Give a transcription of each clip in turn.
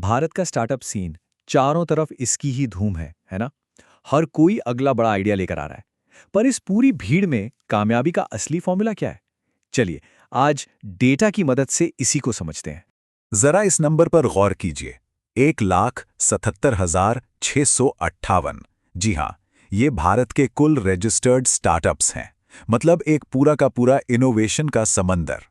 भारत का startup scene चारों तरफ इसकी ही धूम है ना? हर कोई अगला बड़ा आइडिया लेकर आ रहा है। पर इस पूरी भीड़ में कामयाबी का असली फॉर्मूला क्या है? चलिए, आज डेटा की मदद से इसी को समझते हैं। जरा इस नंबर पर गौर कीजिए। 1,77,658। जी हाँ, ये भारत के कुल रजिस्टर्ड स्टार्टअप्स हैं। मतलब एक पूरा का पूरा इनोवेशन का समंदर।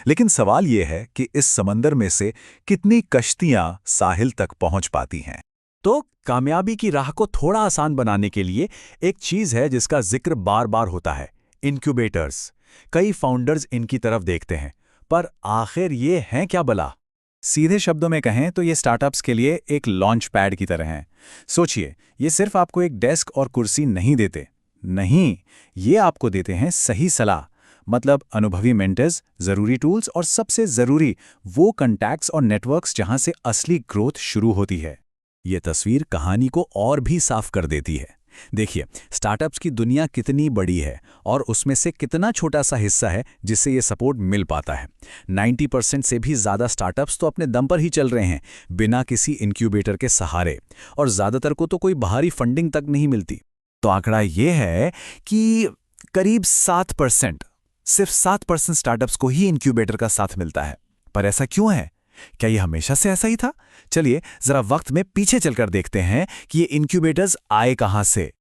लेकिन सवाल ये है कि इस समंदर में से कितनी कश्तियां साहिल तक पहुंच पाती हैं। तो कामयाबी की राह को थोड़ा आसान बनाने के लिए एक चीज है जिसका जिक्र बार बार होता है, इनक्यूबेटर्स। कई फाउंडर्स इनकी तरफ देखते हैं, पर आखिर ये हैं क्या भला? सीधे शब्दों में कहें तो ये स्टार्टअप्स के लिए एक लॉन्च पैड की तरह हैं। सोचिए, ये सिर्फ आपको एक डेस्क और कुर्सी नहीं देते। नहीं, ये आपको देते हैं सही सलाह। मतलब अनुभवी मेंटर्स, ज़रूरी टूल्स और सबसे ज़रूरी वो कॉन्टैक्ट्स और नेटवर्क्स जहां से असली ग्रोथ शुरू होती है। ये तस्वीर कहानी को और भी साफ कर देती है। देखिए, स्टार्टअप्स की दुनिया कितनी बड़ी है और उसमें से कितना छोटा सा हिस्सा है जिससे ये सपोर्ट मिल पाता है। 90% से भी ज़्यादा स्टार्टअप्स तो अपने दम पर ही चल रहे हैं, बिना किसी इंक्यूबेटर के सहारे, और ज़्यादातर को तो कोई बाहरी फंडिंग तक नहीं मिलती। तो आंकड़ा ये है कि करीब 7%, सिर्फ 7% स्टार्टअप्स को ही इंक्यूबेटर का साथ मिलता है। पर ऐसा क्यों है? क्या ये हमेशा से ऐसा ही था? चलिए जरा वक्त में पीछे चलकर देखते हैं कि ये इंक्यूबेटर्स आए कहां से।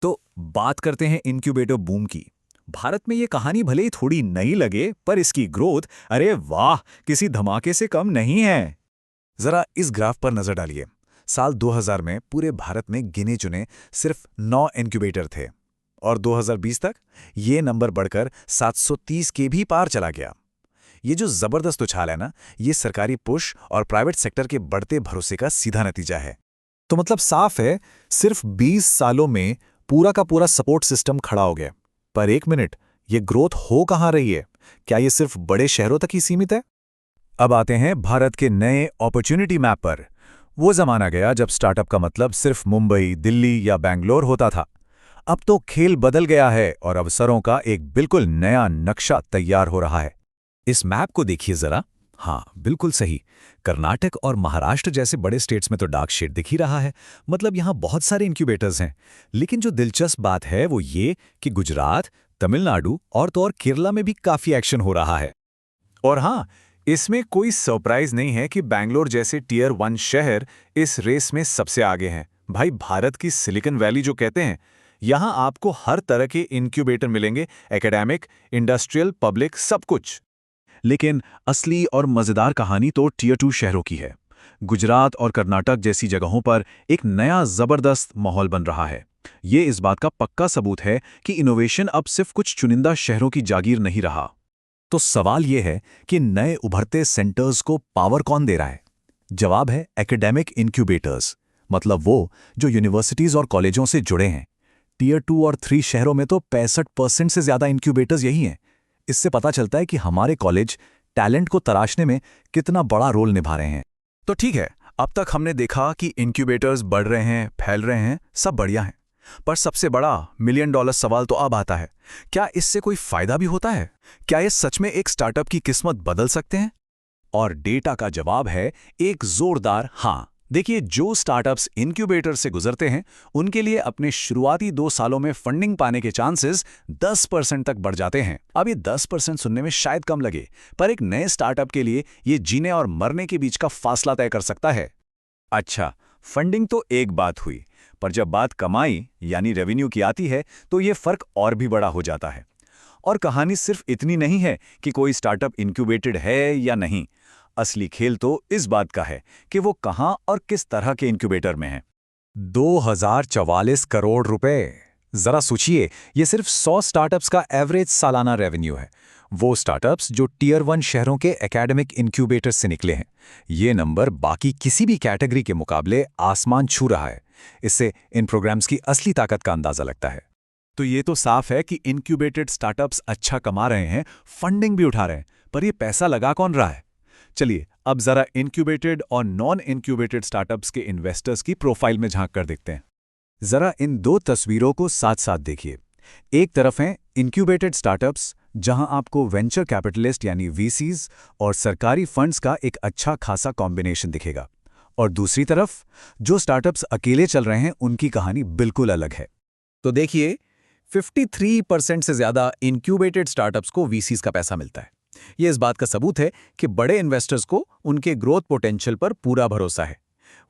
तो बात करते हैं इंक्यूबेटर बूम की। भारत में ये कहानी भले ही थोड़ी नई लगे, पर इसकी ग्रोथ, अरे वाह, किसी धमाके से कम नहीं है। जरा इस ग्राफ पर नजर डालिए। साल 2000 में पूरे भारत में गिने चुने सिर्फ 9 इंक्यूबेटर थे, और 2020 तक ये नंबर बढ़कर 730 के भी पार चला गया। ये जो जबरदस्त उछाल है ना, ये सरकारी पुश और प्राइवेट सेक्टर के बढ़ते भरोसे का सीधा नतीजा है। तो मतलब साफ है, सिर्फ 20 सालों में पूरा का पूरा सपोर्ट सिस्टम खड़ा हो गया। पर एक मिनट, ये ग्रोथ हो कहां रही है? क्या ये सिर्फ बड़े शहरों तक ही सीमित है? अब आते हैं भारत के नए अपॉर्चुनिटी मैप पर। वो जमाना गया जब स्टार्टअप का मतलब सिर्फ मुंबई, दिल्ली या बैंगलोर होता था। अब तो खेल बदल गया है और अवसरों का एक बिल्कुल नया नक्शा तैयार हो रहा है। इस मैप को देखिए जरा। हाँ, बिल्कुल सही। कर्नाटक और महाराष्ट्र जैसे बड़े स्टेट्स में तो डार्क शेड दिख ही रहा है। मतलब यहाँ बहुत सारे इंक्यूबेटर्स हैं। लेकिन जो दिलचस्प बात है वो ये कि गुजरात, तमिलनाडु और तो और केरला में भी काफी एक्शन हो रहा है। और हाँ, इसमें कोई सरप्राइज नहीं है कि बैंगलोर जैसे टियर 1 शहर इस रेस में सबसे आगे हैं। भाई, भारत की सिलिकॉन वैली जो कहते हैं, यहाँ आपको हर तरह के इंक्यूबेटर मिलेंगे, एकेडमिक, इंडस्ट्रियल, पब्लिक, सब कुछ। लेकिन असली और मजेदार कहानी तो टियर 2 शहरों की है। गुजरात और कर्नाटक जैसी जगहों पर एक नया जबरदस्त माहौल बन रहा है। ये इस बात का पक्का सबूत है कि इनोवेशन अब सिर्फ कुछ चुनिंदा शहरों की जागीर नहीं रहा। तो सवाल यह है कि नए उभरते सेंटर्स को पावर कौन दे रहा है? जवाब है एकेडमिक इंक्यूबेटर्स, मतलब वो जो यूनिवर्सिटीज और कॉलेजों से जुड़े हैं। टियर 2 और 3 शहरों में तो 65% से ज्यादा इंक्यूबेटर्स यही हैं। इससे पता चलता है कि हमारे कॉलेज टैलेंट को तराशने में कितना बड़ा रोल निभा रहे हैं। तो ठीक है, अब तक हमने देखा कि इंक्यूबेटर्स बढ़ रहे हैं, फैल रहे हैं, सब बढ़िया है। पर सबसे बड़ा $1 मिलियन सवाल तो अब आता है, क्या इससे कोई फायदा भी होता है? क्या ये सच में एक स्टार्टअप की किस्मत बदल सकते हैं? और डेटा का जवाब है एक जोरदार हाँ। देखिए, जो स्टार्टअप्स इनक्यूबेटर से गुजरते हैं उनके लिए अपने शुरुआती 2 सालों में फंडिंग पाने के चांसेस 10% तक बढ़ जाते हैं। अब ये 10% सुनने में शायद कम लगे, पर एक नए स्टार्टअप के लिए ये जीने और मरने के बीच का फासला तय कर सकता है। अच्छा, फंडिंग तो एक बात हुई, पर जब बात कमाई यानी रेवेन्यू की आती है तो ये फर्क और भी बड़ा हो जाता है। और कहानी सिर्फ इतनी नहीं है कि कोई स्टार्टअप इनक्यूबेटेड है या नहीं। असली खेल तो इस बात का है कि वो कहां और किस तरह के इंक्यूबेटर में है। 2044 करोड़ रुपए। जरा सोचिए, ये सिर्फ 100 स्टार्टअप्स का एवरेज सालाना रेवेन्यू है। वो स्टार्टअप्स जो टियर 1 शहरों के एकेडमिक इंक्यूबेटर से निकले हैं। ये नंबर बाकी किसी भी कैटेगरी के मुकाबले आसमान छू रहा है। इससे इन प्रोग्राम्स की असली ताकत का अंदाजा लगता है। तो ये तो साफ है कि इनक्यूबेटेड स्टार्टअप्स अच्छा कमा रहे हैं, फंडिंग भी उठा रहे हैं, पर ये पैसा लगा कौन रहा है? चलिए अब जरा इनक्यूबेटेड और नॉन इनक्यूबेटेड स्टार्टअप्स के इन्वेस्टर्स की प्रोफाइल में झांक कर देखते हैं। जरा इन 2 तस्वीरों को साथ साथ देखिए। एक तरफ हैं इनक्यूबेटेड स्टार्टअप्स, जहां आपको वेंचर कैपिटलिस्ट यानी वीसीज और सरकारी फंड्स का एक अच्छा खासा कॉम्बिनेशन दिखेगा। और दूसरी तरफ जो स्टार्टअप्स अकेले चल रहे हैं उनकी कहानी बिल्कुल अलग है। तो देखिए, 53% से ज्यादा इंक्यूबेटेड स्टार्टअप्स को वीसीज का पैसा मिलता है। ये इस बात का सबूत है कि बड़े इन्वेस्टर्स को उनके ग्रोथ पोटेंशियल पर पूरा भरोसा है।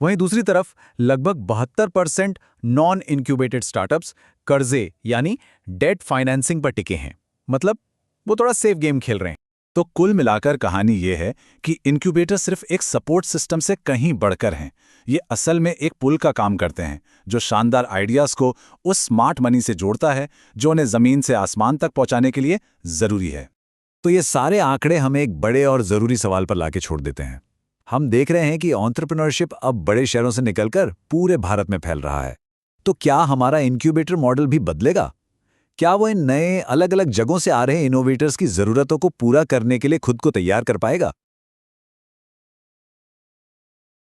वहीं दूसरी तरफ लगभग 72% नॉन इंक्यूबेटेड स्टार्टअप्स कर्जे यानी डेट फाइनेंसिंग पर टिके हैं। मतलब वो थोड़ा सेफ गेम खेल रहे हैं। तो कुल मिलाकर कहानी ये है कि इनक्यूबेटर सिर्फ एक सपोर्ट सिस्टम से कहीं बढ़कर हैं। ये असल में एक पुल का काम करते हैं जो शानदार आइडियाज़ को उस स्मार्ट मनी से जोड़ता है जो उन्हें ज़मीन से आसमान तक पहुंचाने के लिए ज़रूरी है। तो ये सारे आंकड़े हमें एक बड़े और ज़रूरी सवाल पर लाके छोड़ देते हैं। हम देख रहे हैं कि एंटरप्रेन्योरशिप अब बड़े शहरों से निकलकर पूरे भारत में फैल रहा है। तो क्या हमारा इंक्यूबेटर मॉडल भी बदलेगा? क्या वो इन नए अलग अलग जगहों से आ रहे इनोवेटर्स की ज़रूरतों को पूरा करने के लिए खुद को तैयार कर पाएगा?